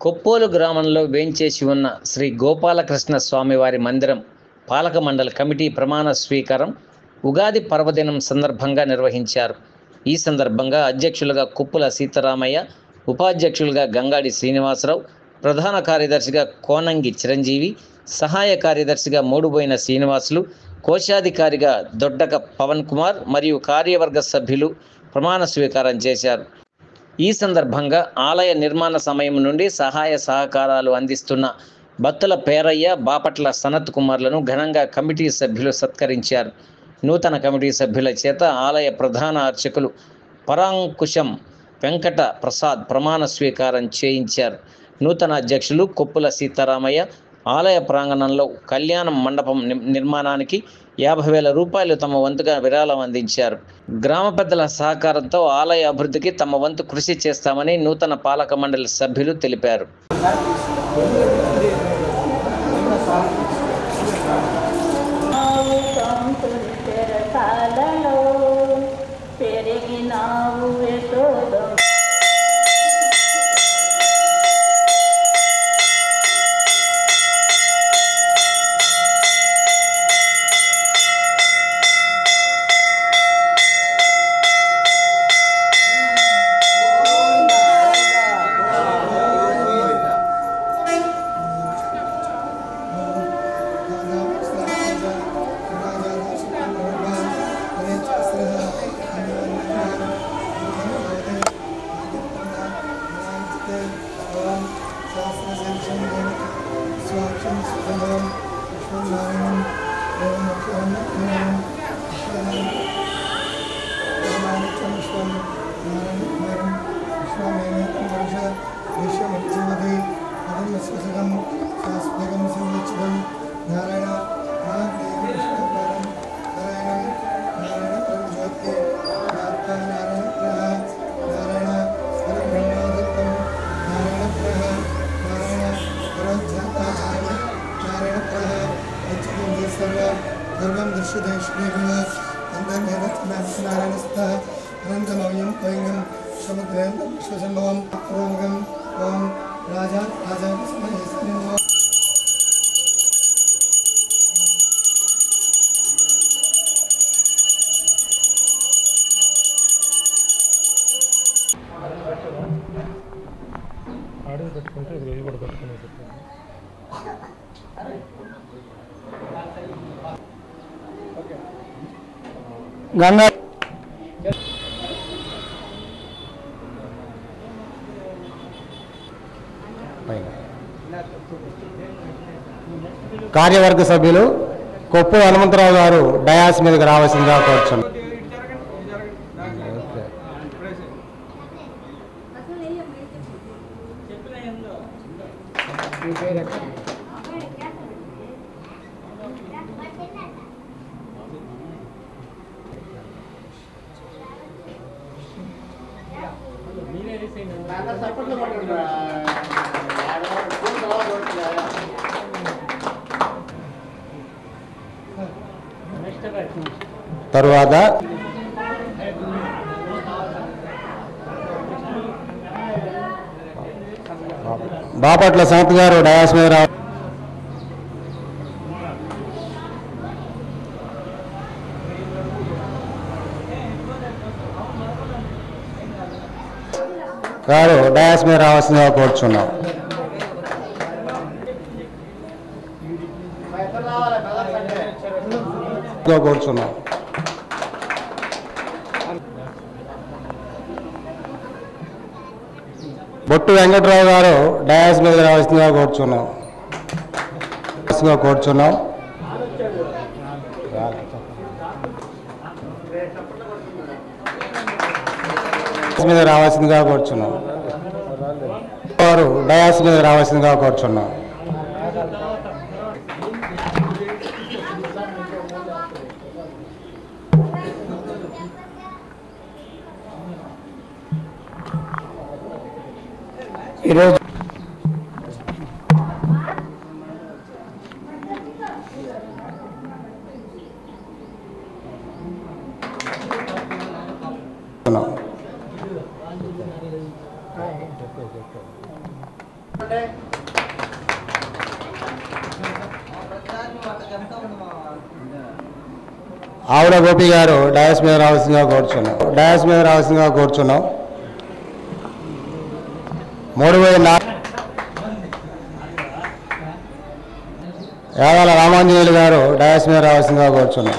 కొప్పోలు గ్రామంలో వేంచేసి ఉన్న శ్రీ గోపాలకృష్ణ స్వామివారి మందిరం పాలక మండలి కమిటీ ప్రమాణ స్వీకారం ఉగాది పర్వదినం సందర్భంగా నిర్వహించారు. ఈ సందర్భంగా అధ్యక్షులుగా కుప్పుల సీతారామయ్య, ఉపాధ్యక్షులుగా గంగాడి శ్రీనివాసరావు, ప్రధాన కార్యదర్శిగా కోనంగి చిరంజీవి, సహాయ కార్యదర్శిగా మూడుబోయిన శ్రీనివాసులు, కోశాధికారిగా దొడ్డక పవన్ కుమార్ మరియు కార్యవర్గ సభ్యులు ప్రమాణ స్వీకారం చేశారు. ఈ సందర్భంగా ఆలయ నిర్మాణ సమయం నుండి సహాయ సహకారాలు అందిస్తున్న బత్తుల పేరయ్య, బాపట్ల సనత్ కుమార్లను ఘనంగా కమిటీ సభ్యులు సత్కరించారు. నూతన కమిటీ సభ్యుల చేత ఆలయ ప్రధాన అర్చకులు పరాంకుశం వెంకట ప్రసాద్ ప్రమాణ స్వీకారం చేయించారు. నూతన అధ్యక్షులు కొప్పుల సీతారామయ్య ఆలయ ప్రాంగణంలో కళ్యాణ మండపం నిర్మాణానికి 50,000 రూపాయలు తమ వంతుగా విరాళం అందించారు. గ్రామ పెద్దల సహకారంతో ఆలయ అభివృద్ధికి తమ వంతు కృషి చేస్తామని నూతన పాలక మండలి సభ్యులు తెలిపారు. గంగా కార్యవర్గ సభ్యులు కొప్పు హనుమంతరావు గారు డయాస్ మీదకి రావాల్సిందిగా కోరుచున్నాం. తరువాత బాపట్ల సనత్ గారు డయాస్ మీద గారు డయాస్ మీద రావాల్సిందిగా కోరుచున్నాం. కోరుచున్నాం. బొట్టు వెంకటరావు గారు డయాస్ మీద రావాల్సిందిగా కోరుచున్నాం. మీద రావాల్సిందిగా కోరుచున్నాం. వారు డయాస్ మీద రావాల్సిందిగా కోరుచున్నాం. ఈరోజు ఆవుల గోపి గారు డయాస్ మీద రావాల్సిందిగా కోరుచున్నాం. 3,400 యాదాల రామాంజనేయులు గారు డయాస్ మీద రావాల్సిందిగా కోరుచున్నాం.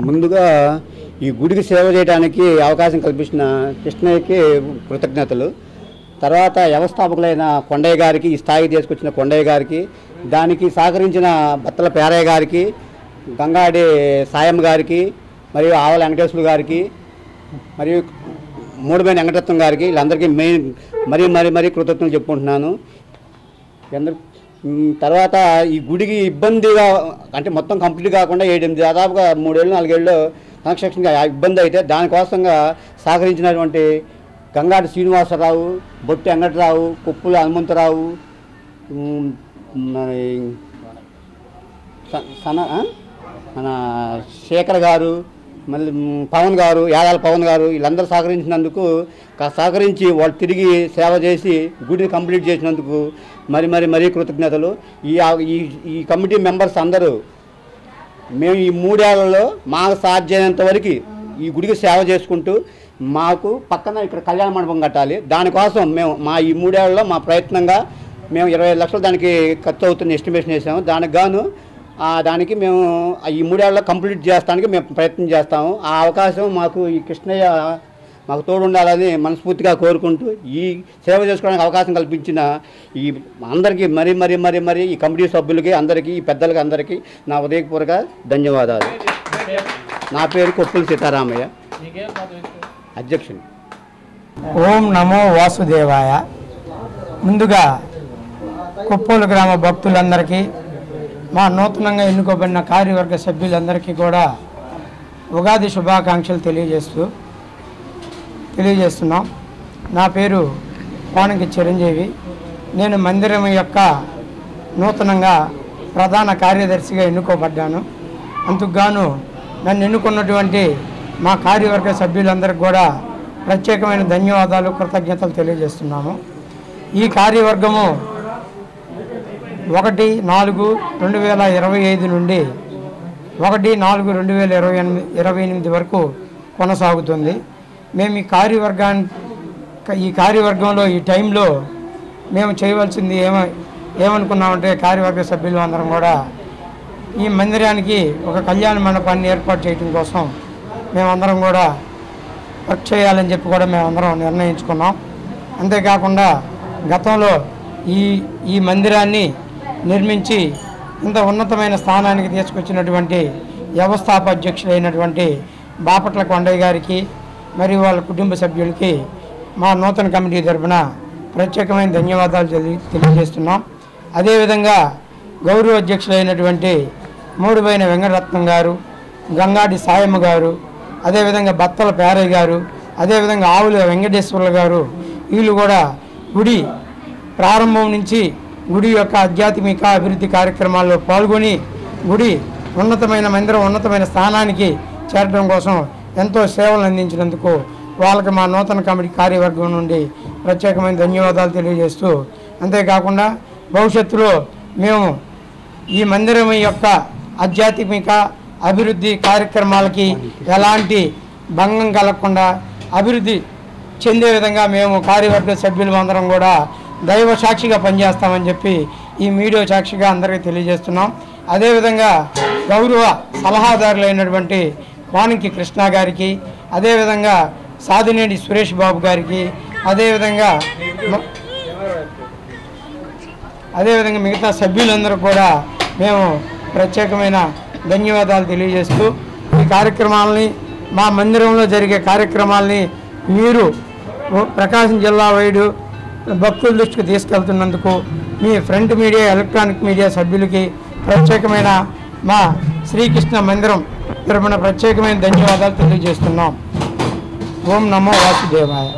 ముందుగా ఈ గుడికి సేవ చేయడానికి అవకాశం కల్పించిన కృష్ణయ్యకి కృతజ్ఞతలు. తర్వాత వ్యవస్థాపకులైన కొండయ్య గారికి, ఈ స్థాయికి తీసుకొచ్చిన కొండయ్య గారికి, దానికి సహకరించిన బత్తల పేరయ్య గారికి, గంగాడి సాయమ్మ గారికి, మరియు ఆవల వెంకటేశ్వర గారికి, మరియు మూడుబైన వెంకటరత్నం గారికి, వీళ్ళందరికీ మరీ కృతజ్ఞతలు చెప్పుకుంటున్నాను. తర్వాత ఈ గుడికి ఇబ్బందిగా అంటే మొత్తం కంప్లీట్ కాకుండా 7-8 దాదాపుగా 3-4 ఏళ్ళు కన్స్ట్రక్షన్గా ఇబ్బంది అయితే దానికోసంగా సహకరించినటువంటి గంగాటి శ్రీనివాసరావు, బొట్టి వెంకటరావు, కుప్పుల హనుమంతరావు, మన శేఖర్ గారు, మళ్ళీ పవన్ గారు, యాదాల పవన్ గారు, వీళ్ళందరూ సహకరించినందుకు సహకరించి వాళ్ళు తిరిగి సేవ చేసి గుడిని కంప్లీట్ చేసినందుకు మరీ కృతజ్ఞతలు. ఈ కమిటీ మెంబర్స్ అందరూ మేము ఈ 3 ఏళ్లలో మాకు సాధ్యమైనంత వరకు ఈ గుడికి సేవ చేసుకుంటూ మాకు పక్కన ఇక్కడ కళ్యాణ మండపం కట్టాలి. దానికోసం మేము ఈ 3 ఏళ్లలో మా ప్రయత్నంగా మేము 25 లక్షలు దానికి ఖర్చు అవుతున్న ఎస్టిమేషన్ వేసాము. దానికి గాను దానికి మేము ఈ 3 ఏళ్లలో కంప్లీట్ చేస్తానికి మేము ప్రయత్నం చేస్తాము. ఆ అవకాశం మాకు ఈ కృష్ణయ్య మాకు తోడు ఉండాలని మనస్ఫూర్తిగా కోరుకుంటూ ఈ సేవ చేసుకోవడానికి అవకాశం కల్పించిన ఈ అందరికీ మరీ ఈ కమిటీ సభ్యులకి అందరికీ, ఈ పెద్దలకి అందరికీ నా ఉదయపూర్వక ధన్యవాదాలు. నా పేరు కొప్పుల సీతారామయ్య, అధ్యక్షుడు. ఓం నమో వాసుదేవాయ. ముందుగా కొప్పోలు గ్రామ భక్తులందరికీ, మా నూతనంగా ఎన్నుకోబడిన కార్యవర్గ సభ్యులందరికీ కూడా ఉగాది శుభాకాంక్షలు తెలియజేస్తున్నాం. నా పేరు కోణంకి చిరంజీవి. నేను మందిరం యొక్క నూతనంగా ప్రధాన కార్యదర్శిగా ఎన్నుకోబడ్డాను. అందుకుగాను నన్ను ఎన్నుకున్నటువంటి మా కార్యవర్గ సభ్యులందరికీ కూడా ప్రత్యేకమైన ధన్యవాదాలు, కృతజ్ఞతలు తెలియజేస్తున్నాము. ఈ కార్యవర్గము 1/4/2025 నుండి 1/4/2028 వరకు కొనసాగుతుంది. మేము ఈ కార్యవర్గంలో ఈ టైంలో మేము చేయవలసింది ఏమనుకున్నామంటే కార్యవర్గ సభ్యులు అందరం కూడా ఈ మందిరానికి ఒక కళ్యాణ మండపాన్ని ఏర్పాటు చేయడం కోసం మేమందరం కూడా వర్క్ చేయాలని చెప్పి కూడా మేమందరం నిర్ణయించుకున్నాం. అంతేకాకుండా గతంలో ఈ మందిరాన్ని నిర్మించి ఇంత ఉన్నతమైన స్థానానికి తీసుకొచ్చినటువంటి వ్యవస్థాపధ్యక్షుడైనటువంటి బాపట్ల కొండయ్య గారికి మరియు వాళ్ళ కుటుంబ సభ్యులకి మా నూతన కమిటీ తరఫున ప్రత్యేకమైన ధన్యవాదాలు తెలియజేస్తున్నాం. అదేవిధంగా గౌరవ అధ్యక్షులైనటువంటి మూడుబైన వెంకటరత్నం గారు, గంగాటి సాయమ్మ గారు, అదేవిధంగా బత్తల పేరయ్య గారు, అదేవిధంగా ఆవుల వెంకటేశ్వర్ల గారు, వీళ్ళు కూడా గుడి ప్రారంభం నుంచి గుడి యొక్క ఆధ్యాత్మిక అభివృద్ధి కార్యక్రమాల్లో పాల్గొని గుడి ఉన్నతమైన మందిరం ఉన్నతమైన స్థానానికి చేరడం కోసం ఎంతో సేవలు అందించినందుకు వాళ్ళకి మా నూతన కమిటీ కార్యవర్గం నుండి ప్రత్యేకమైన ధన్యవాదాలు తెలియజేస్తూ, అంతేకాకుండా భవిష్యత్తులో మేము ఈ మందిరం యొక్క ఆధ్యాత్మిక అభివృద్ధి కార్యక్రమాలకి ఎలాంటి భంగం కలగకుండా అభివృద్ధి చెందే విధంగా మేము కార్యవర్గ సభ్యులు అందరం కూడా దైవ సాక్షిగా పనిచేస్తామని చెప్పి ఈ మీడియా సాక్షిగా అందరికీ తెలియజేస్తున్నాం. అదేవిధంగా గౌరవ సలహాదారులైనటువంటి వానికి కృష్ణ గారికి, అదేవిధంగా సాదినేని సురేష్ బాబు గారికి, అదేవిధంగా మిగతా సభ్యులందరూ కూడా మేము ప్రత్యేకమైన ధన్యవాదాలు తెలియజేస్తూ, ఈ కార్యక్రమాలని మా మందిరంలో జరిగే కార్యక్రమాలని మీరు ప్రకాశం జిల్లా వైడు భక్తుల దృష్టికి తీసుకెళ్తున్నందుకు మీ ఫ్రంట్ మీడియా, ఎలక్ట్రానిక్ మీడియా సభ్యులకి ప్రత్యేకమైన మా శ్రీకృష్ణ మందిరం తరపున ప్రత్యేకమైన ధన్యవాదాలు తెలియజేస్తున్నాం. ఓం నమో వాసుదేవాయ.